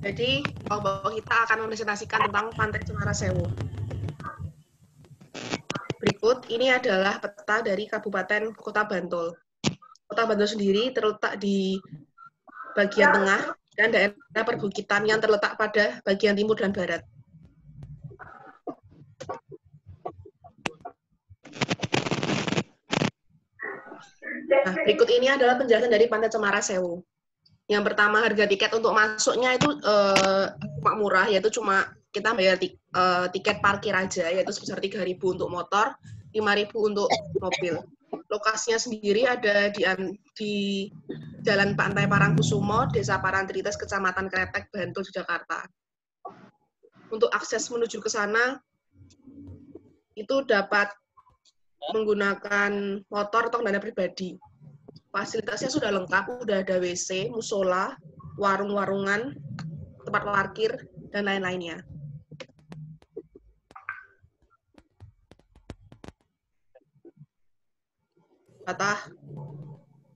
Jadi, kita akan mempresentasikan tentang Pantai Cemara Sewu. Berikut, ini adalah peta dari Kabupaten Kota Bantul. Kota Bantul sendiri terletak di bagian tengah dan daerah perbukitan yang terletak pada bagian timur dan barat. Nah, berikut ini adalah penjelasan dari Pantai Cemara Sewu. Yang pertama, harga tiket untuk masuknya itu cuma murah, yaitu cuma kita bayar tiket parkir aja, yaitu sebesar 3.000 untuk motor, 5.000 untuk mobil. Lokasinya sendiri ada di Jalan Pantai Parangkusumo, Desa Parantritis, Kecamatan Kretek, Bantul, Jakarta. Untuk akses menuju ke sana, itu dapat menggunakan motor atau kendaraan pribadi. Fasilitasnya sudah lengkap, sudah ada WC, musola, warung-warungan, tempat parkir, dan lain-lainnya. Patah.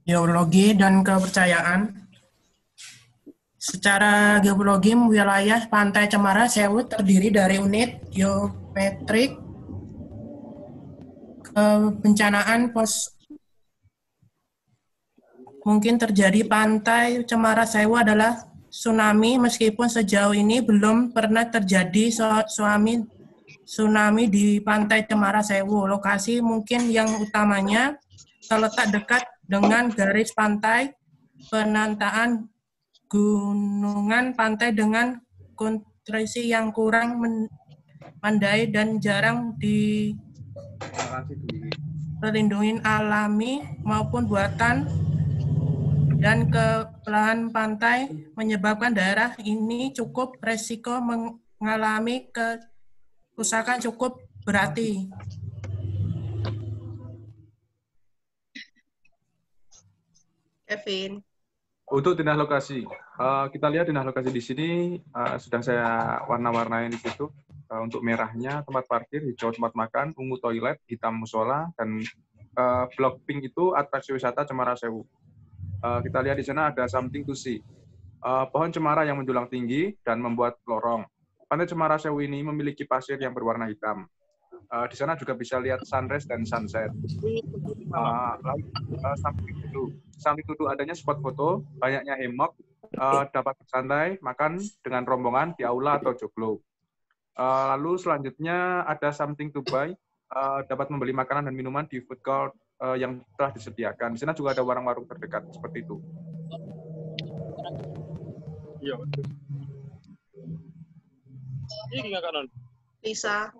Geologi dan kepercayaan. Secara geologi, wilayah Pantai Cemara Sewu terdiri dari unit geometrik, kebencanaan mungkin terjadi Pantai Cemara Sewu adalah tsunami, meskipun sejauh ini belum pernah terjadi tsunami di Pantai Cemara Sewu. Lokasi mungkin yang utamanya terletak dekat dengan garis pantai, penataan gunungan pantai dengan konstruksi yang kurang mandai dan jarang dilindungi alami maupun buatan, dan kebelahan pantai menyebabkan daerah ini cukup resiko mengalami kerusakan cukup berarti. Kevin. Untuk tindak lokasi, kita lihat tindak lokasi di sini sedang saya warna-warnain di situ. Untuk merahnya tempat parkir, hijau tempat makan, ungu toilet, hitam musola, dan blok pink itu atraksi wisata Cemara Sewu. Kita lihat di sana ada something to see. Pohon cemara yang menjulang tinggi dan membuat lorong. Pantai Cemara Sewu ini memiliki pasir yang berwarna hitam. Di sana juga bisa lihat sunrise dan sunset. Samping itu adanya spot foto, banyaknya hemok, dapat bersantai, makan dengan rombongan di aula atau joglo. Lalu selanjutnya ada something to buy, dapat membeli makanan dan minuman di food court yang telah disediakan. Di sana juga ada warung-warung terdekat seperti itu. Iya. Ini kanan. Lisa.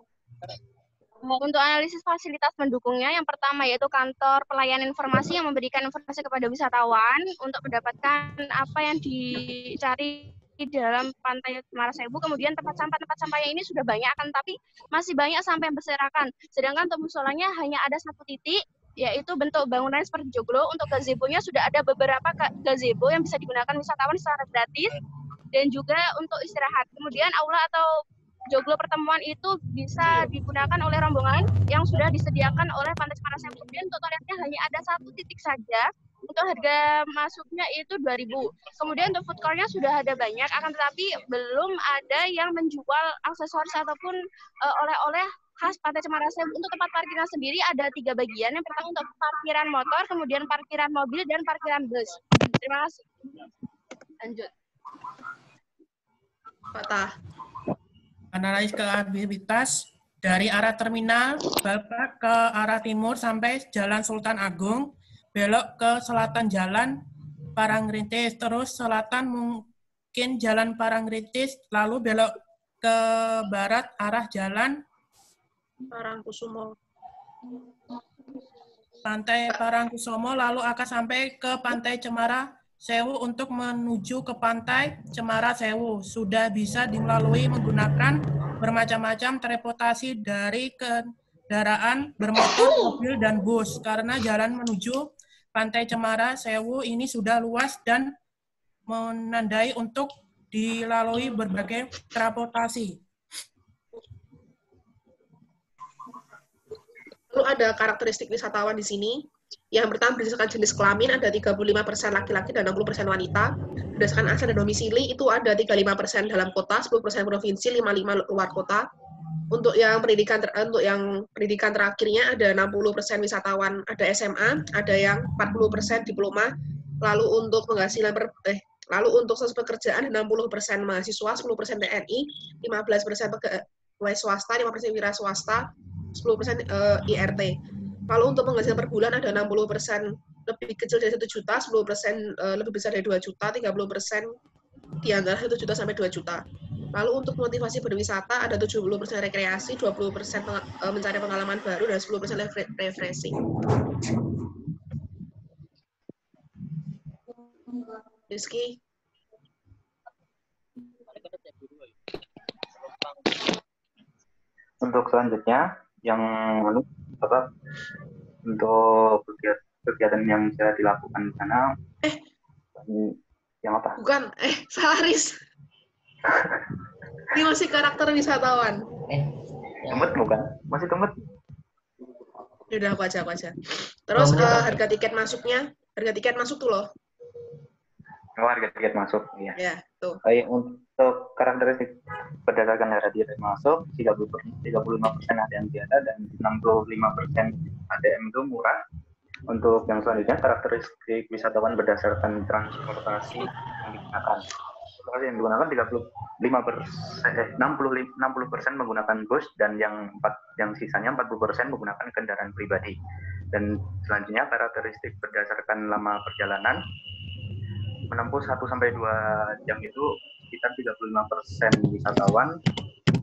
Untuk analisis fasilitas pendukungnya, yang pertama yaitu kantor pelayanan informasi yang memberikan informasi kepada wisatawan untuk mendapatkan apa yang dicari di dalam Pantai Cemara Sewu. Kemudian tempat sampahnya ini sudah banyak, akan tapi masih banyak sampah yang berserakan. Sedangkan untuk musolanya hanya ada satu titik, yaitu bentuk bangunan seperti joglo. Untuk gazebo-nya sudah ada beberapa gazebo yang bisa digunakan wisatawan secara gratis dan juga untuk istirahat. Kemudian aula atau joglo pertemuan itu bisa digunakan oleh rombongan yang sudah disediakan oleh Pantai Cemara Sewu. Kemudian untuk toiletnya hanya ada satu titik saja. Untuk harga masuknya itu 2.000. Kemudian untuk food court-nya sudah ada banyak, akan tetapi belum ada yang menjual aksesoris ataupun oleh-oleh khas Pantai Cemara Sewu. Untuk tempat parkiran sendiri ada 3 bagian. Yang pertama untuk parkiran motor, kemudian parkiran mobil, dan parkiran bus. Terima kasih. Lanjut. Patah. Analisis keaktivitas dari arah terminal Bapak ke arah timur sampai Jalan Sultan Agung, belok ke selatan Jalan Parangtritis, terus selatan mungkin Jalan Parangtritis, lalu belok ke barat arah Jalan Parangkusumo. Pantai Parangkusumo, lalu akan sampai ke Pantai Cemara Sewu. Untuk menuju ke Pantai Cemara Sewu sudah bisa dilalui menggunakan bermacam-macam transportasi dari kendaraan bermotor, mobil, dan bus. Karena jalan menuju Pantai Cemara Sewu ini sudah luas dan menandai untuk dilalui berbagai transportasi. Lalu ada karakteristik wisatawan di sini. Yang pertama berdasarkan jenis kelamin ada 35% laki-laki dan 60% wanita. Berdasarkan asal dan domisili itu ada 35% dalam kota, 10% provinsi, 55% luar kota. Untuk yang pendidikan terakhirnya ada 60% wisatawan, ada SMA, ada yang 40% diploma. Lalu untuk sosial pekerjaan 60% mahasiswa, 10% TNI, 15% pegawai swasta, 5% wira swasta, 10% IRT. Lalu untuk penghasilan per bulan ada 60% lebih kecil dari 1 juta, 10% lebih besar dari 2 juta, 30% di antara 1 juta sampai 2 juta. Lalu untuk motivasi berwisata ada 70% rekreasi, 20% mencari pengalaman baru, dan 10% refreshing. Rizky? Untuk selanjutnya, yang untuk kegiatan yang bisa dilakukan di sana, yang apa? Bukan, salah Riz. Ini masih karakter wisatawan. Temut bukan? Masih temut? Yaudah, aku aja. Terus harga tiket masuk tuh loh. Oh, harga tiket masuk, iya. Ya, tuh. Baik, untuk karakteristik berdasarkan harga tiket masuk, 35% ada yang tiada dan 65% ATM itu murah. Untuk yang selanjutnya, karakteristik wisatawan berdasarkan transportasi yang digunakan. Transportasi yang digunakan 60% menggunakan bus dan yang sisanya 40% menggunakan kendaraan pribadi. Dan selanjutnya, karakteristik berdasarkan lama perjalanan, menempuh 1-2 jam itu sekitar 35% wisatawan,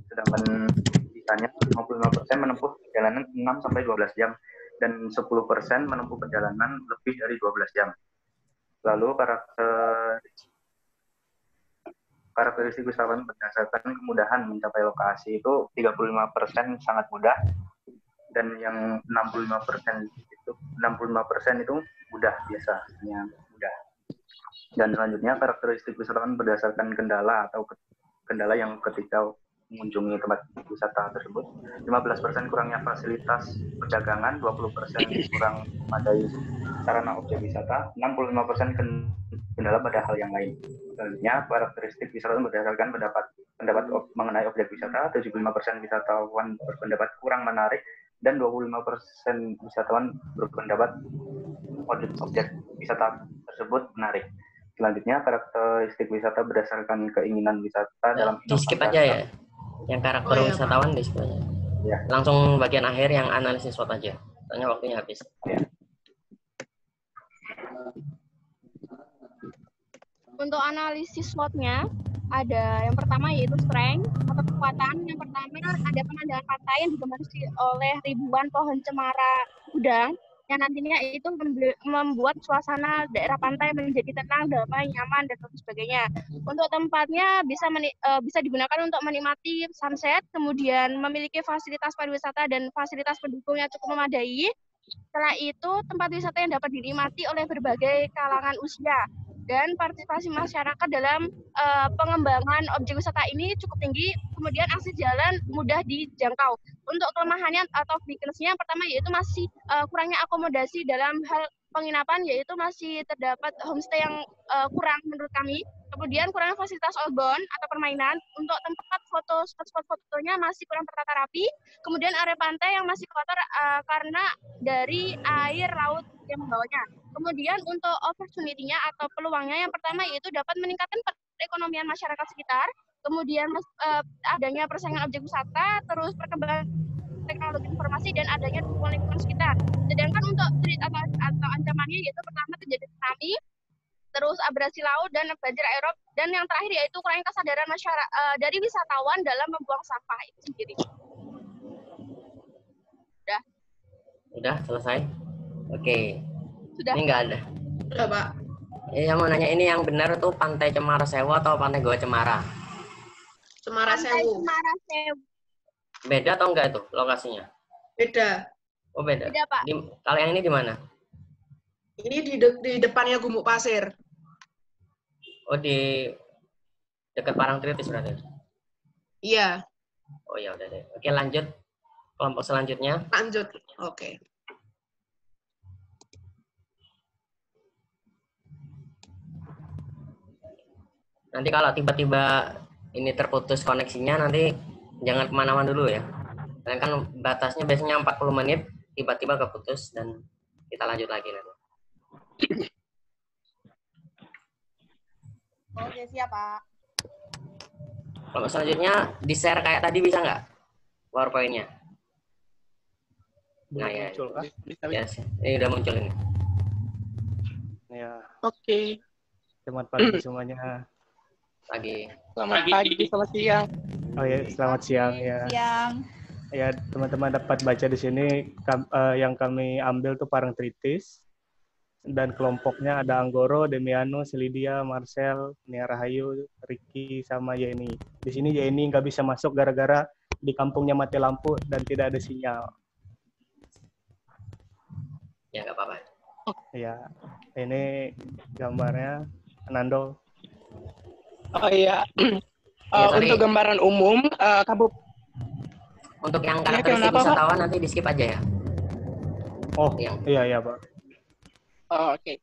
sedangkan sisanya 55% menempuh perjalanan 6-12 jam, dan 10% menempuh perjalanan lebih dari 12 jam. Lalu karakteristik wisatawan berdasarkan kemudahan mencapai lokasi itu 35% sangat mudah, dan yang 65% itu mudah biasa, yang mudah. Dan selanjutnya karakteristik wisatawan berdasarkan kendala yang ketika mengunjungi tempat wisata tersebut. 15% kurangnya fasilitas perdagangan, 20% kurang memadai sarana objek wisata, 65% kendala pada hal yang lain. Selanjutnya karakteristik wisatawan berdasarkan pendapat mengenai objek wisata, 75% wisatawan berpendapat kurang menarik, dan 25% wisatawan berpendapat objek wisata tersebut menarik. Selanjutnya, karakteristik wisata berdasarkan keinginan wisata dalam di skip aja ya. Yang karakter wisatawan di skip aja. Ya. Langsung bagian akhir yang analisis SWOT aja. Soalnya waktunya habis. Ya. Untuk analisis SWOT-nya, ada yang pertama yaitu strength atau kekuatan. Yang pertama ada pemandangan pantai yang didominasi oleh ribuan pohon cemara udang, yang nantinya itu membuat suasana daerah pantai menjadi tenang, damai, nyaman, dan sebagainya. Untuk tempatnya bisa digunakan untuk menikmati sunset, kemudian memiliki fasilitas pariwisata dan fasilitas pendukung yang cukup memadai. Setelah itu, tempat wisata yang dapat dinikmati oleh berbagai kalangan usia, dan partisipasi masyarakat dalam pengembangan objek wisata ini cukup tinggi. Kemudian akses jalan mudah dijangkau. Untuk kelemahannya atau weakness-nya, yang pertama yaitu masih kurangnya akomodasi dalam hal penginapan, yaitu masih terdapat homestay yang kurang menurut kami. Kemudian kurangnya fasilitas outbound atau permainan. Untuk tempat spot fotonya masih kurang tertata rapi. Kemudian area pantai yang masih kotor karena dari air laut yang membawanya. Kemudian untuk opportunity-nya atau peluangnya, yang pertama yaitu dapat meningkatkan perekonomian masyarakat sekitar, kemudian adanya persaingan objek wisata, terus perkembangan teknologi informasi, dan adanya dukungan lingkungan sekitar. Sedangkan untuk threat atau ancamannya yaitu pertama terjadi tsunami, terus abrasi laut dan banjir aerob, dan yang terakhir yaitu kurangnya kesadaran masyarakat dari wisatawan dalam membuang sampah itu sendiri. Udah selesai? Oke. Sudah. Ini nggak ada. Udah, Pak. Yang mau nanya ini yang benar tuh Pantai Cemara Sewu atau Pantai Goa Cemara? Cemara Sewu. Cemara Sewu. Beda atau enggak itu lokasinya? Beda. Oh beda. Beda, Pak. Kalau yang ini di mana? Ini di depannya Gumuk Pasir. Oh di dekat Parangtritis berarti? Iya. Oh ya udah deh. Oke lanjut. Kelompok selanjutnya. Lanjut. Oke. Nanti kalau tiba-tiba ini terputus koneksinya, nanti jangan kemana-mana dulu ya. Karena kan batasnya biasanya 40 menit, tiba-tiba keputus dan kita lanjut lagi nanti. Oke, siap, Pak. Kalau selanjutnya di-share kayak tadi bisa nggak PowerPoint-nya? Nah ya, muncul kah? yes. Ini udah muncul ini. Ya, Oke. selamat pagi semuanya. Pagi. Selamat pagi, selamat siang. Oh ya, selamat siang ya. Siang. Ya, teman-teman dapat baca di sini yang kami ambil tuh Parangtritis, dan kelompoknya ada Anggoro, Demiano, Selidia, Marcel, Nia Rahayu, Ricky, sama Yeni. Di sini Yeni nggak bisa masuk gara-gara di kampungnya mati lampu dan tidak ada sinyal. Ya, nggak apa-apa. Ya, ini gambarnya Nando. Oh iya. sorry. Untuk gambaran umum, Untuk yang Ya, karakteristik kenapa, Pak? wisatawan nanti di skip aja ya. Oh, Yang iya Pak. Oke.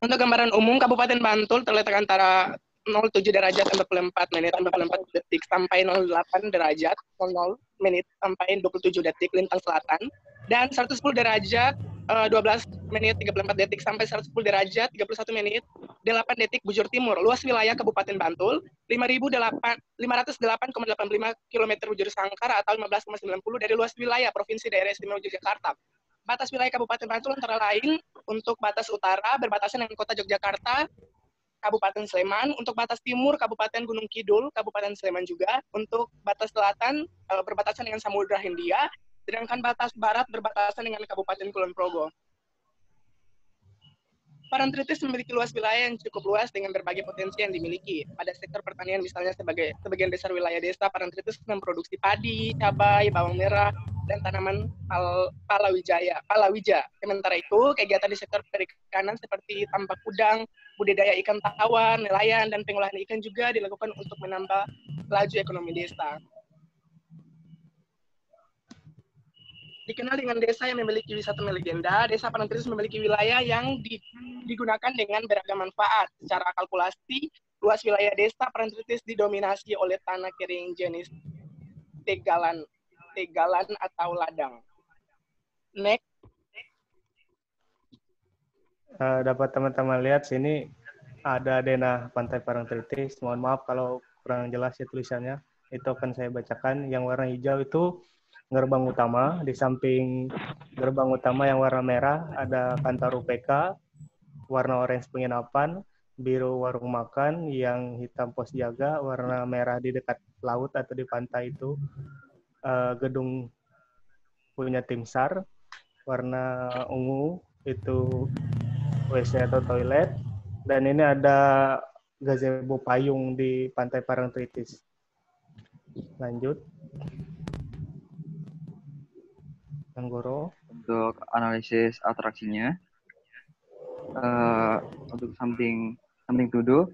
Untuk gambaran umum, Kabupaten Bantul terletak antara 07 derajat 44 menit 44 detik sampai 08 derajat 00 menit sampai 27 detik lintang selatan, dan 110 derajat 12 menit 34 detik sampai 110 derajat 31 menit 8 detik bujur timur. Luas wilayah Kabupaten Bantul 508,85 km bujur sangkar atau 15,90 dari luas wilayah Provinsi Daerah Istimewa Yogyakarta. Batas wilayah Kabupaten Bantul antara lain untuk batas utara berbatasan dengan Kota Yogyakarta, Kabupaten Sleman. Untuk batas timur Kabupaten Gunung Kidul, Kabupaten Sleman juga. Untuk batas selatan berbatasan dengan Samudra Hindia, sedangkan batas barat berbatasan dengan Kabupaten Kulon Progo. Parangtritis memiliki luas wilayah yang cukup luas dengan berbagai potensi yang dimiliki. Pada sektor pertanian misalnya sebagian besar wilayah desa Parangtritis memproduksi padi, cabai, bawang merah, dan tanaman palawija. Sementara itu, kegiatan di sektor perikanan seperti tambak udang, budidaya ikan tawar, nelayan, dan pengolahan ikan juga dilakukan untuk menambah laju ekonomi desa. Dikenal dengan desa yang memiliki wisata legenda, Desa Parangtritis memiliki wilayah yang digunakan dengan beragam manfaat. Secara kalkulasi, luas wilayah Desa Parangtritis didominasi oleh tanah kering jenis tegalan atau ladang. Next. Dapat teman-teman lihat sini ada denah Pantai Parangtritis. Mohon maaf kalau kurang jelas ya tulisannya. Itu akan saya bacakan. Yang warna hijau itu gerbang utama. Di samping gerbang utama yang warna merah ada kantor UPK, warna orange penginapan, biru warung makan, yang hitam pos jaga, warna merah di dekat laut atau di pantai itu gedung punya tim SAR, warna ungu itu WC atau toilet, dan ini ada gazebo payung di Pantai Parangtritis. Lanjut. Anggoro. Untuk analisis atraksinya, untuk something to do,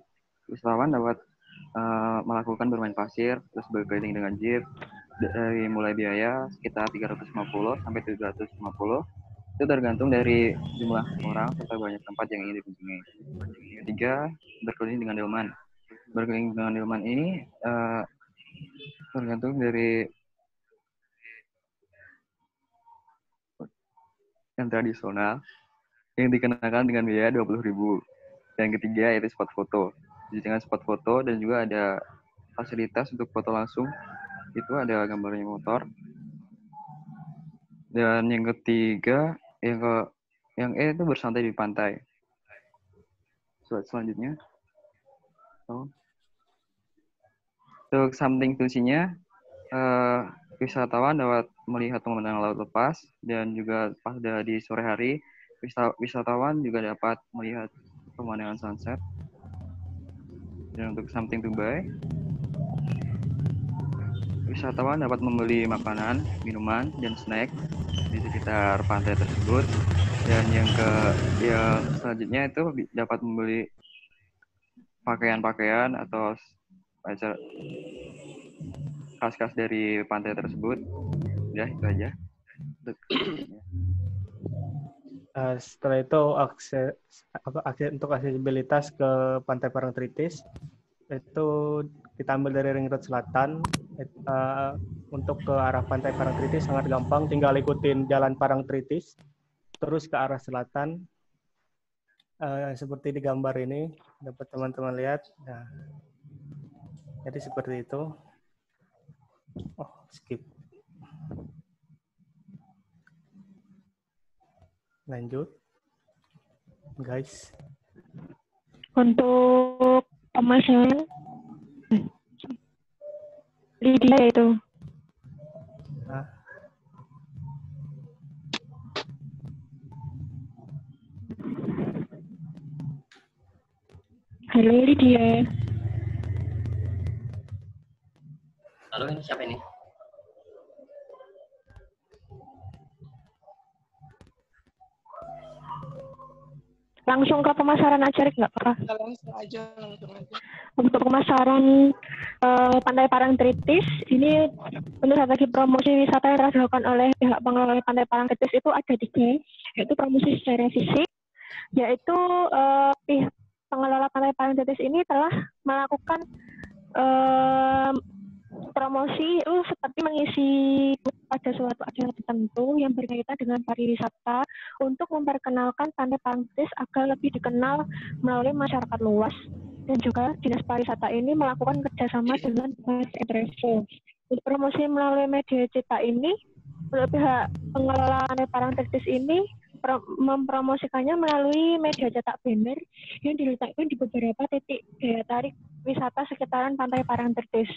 wisatawan dapat melakukan bermain pasir, terus berkeliling dengan jeep, dari mulai biaya sekitar 350 sampai 750. Itu tergantung dari jumlah orang serta banyak tempat yang ingin dikunjungi. Yang ketiga, berkeliling dengan delman. Berkeliling dengan delman ini tergantung dari yang tradisional yang dikenakan dengan biaya 20.000. Yang ketiga yaitu spot foto. Jadi dengan spot foto dan juga ada fasilitas untuk foto langsung. Itu ada gambarnya motor. Dan yang ketiga yang E itu bersantai di pantai. Slide selanjutnya. Untuk something to see-nya, wisatawan dapat melihat pemandangan laut lepas, dan juga pada di sore hari wisatawan juga dapat melihat pemandangan sunset. Dan untuk something to buy, wisatawan dapat membeli makanan, minuman, dan snack di sekitar pantai tersebut. Dan yang selanjutnya itu dapat membeli pakaian-pakaian atau khas-khas dari pantai tersebut. Ya, itu aja. Setelah itu akses untuk aksesibilitas ke Pantai Parangtritis itu kita ambil dari ring road selatan. Untuk ke arah Pantai Parangtritis sangat gampang, tinggal ikutin jalan Parangtritis terus ke arah selatan. Seperti di gambar ini dapat teman-teman lihat. Nah, jadi seperti itu. Oh, skip. Lanjut, guys. Untuk pemasaran Lydia itu. Halo Lydia. Halo, ini siapa ini? Langsung ke pemasaran aja, nggak apa-apa. Langsung aja. Untuk pemasaran Pantai Parangtritis, ini untuk strategi promosi wisata yang telah dilakukan oleh pihak pengelola Pantai Parangtritis itu ada 3, yaitu promosi secara fisik, yaitu pihak pengelola Pantai Parangtritis ini telah melakukan promosi itu seperti mengisi pada suatu acara tertentu yang berkaitan dengan pariwisata untuk memperkenalkan Pantai Parangtritis agar lebih dikenal melalui masyarakat luas, dan juga Dinas Pariwisata ini melakukan kerjasama dengan Mas Travel. Untuk promosi melalui media cetak ini, untuk pihak pengelola Pantai Parangtritis ini mempromosikannya melalui media cetak banner yang diletakkan di beberapa titik daya tarik wisata sekitaran Pantai Parangtritis.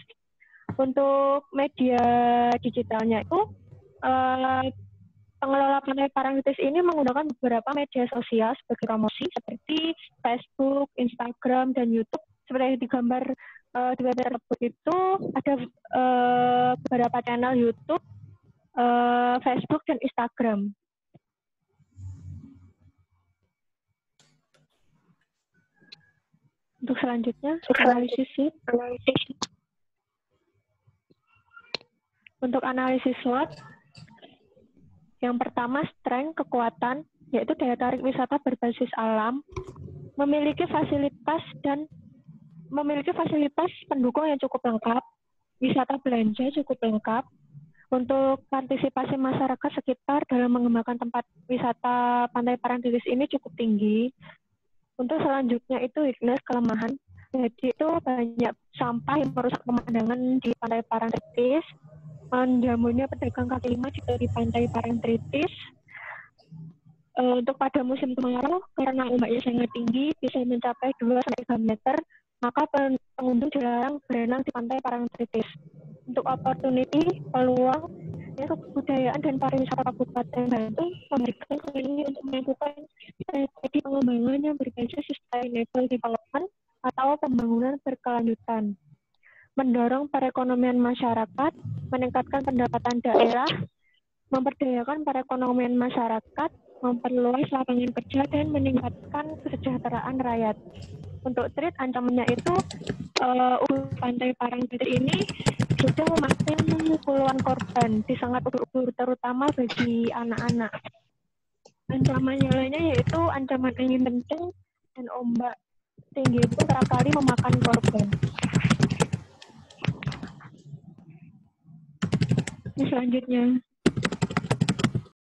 Untuk media digitalnya itu, pengelola Pantai Parangtritis ini menggunakan beberapa media sosial sebagai promosi seperti Facebook, Instagram, dan YouTube. Seperti yang digambar di web tersebut itu ada beberapa channel YouTube, Facebook, dan Instagram. Untuk selanjutnya, analisis SWOT. Untuk analisis SWOT, yang pertama strength, kekuatan, yaitu daya tarik wisata berbasis alam, memiliki fasilitas pendukung yang cukup lengkap, wisata belanja cukup lengkap, untuk partisipasi masyarakat sekitar dalam mengembangkan tempat wisata Pantai Parangtritis ini cukup tinggi. Untuk selanjutnya itu weakness, kelemahan, jadi itu banyak sampah yang merusak pemandangan di Pantai Parangtritis, menjamunya pedagang kaki lima di Pantai Parangtritis. Untuk pada musim kemarau, karena ombaknya sangat tinggi, bisa mencapai 2-3 meter, maka pengunjung dilarang berenang di Pantai Parangtritis. Untuk opportunity, peluang, kebudayaan dan pariwisata Kabupaten Bantul memberikan ini untuk melakukan strategi pengembangan yang berbasis sustainable development atau pembangunan berkelanjutan. Mendorong perekonomian masyarakat, meningkatkan pendapatan daerah, memperdayakan perekonomian masyarakat, memperluas lapangan kerja, dan meningkatkan kesejahteraan rakyat. Untuk threat, ancamannya itu Pantai Parangtritis ini sudah memakan puluhan korban, sangat ubur-ubur, terutama bagi anak-anak. Ancamannya lainnya yaitu ancaman angin kencang dan ombak tinggi itu kerap kali memakan korban. Selanjutnya,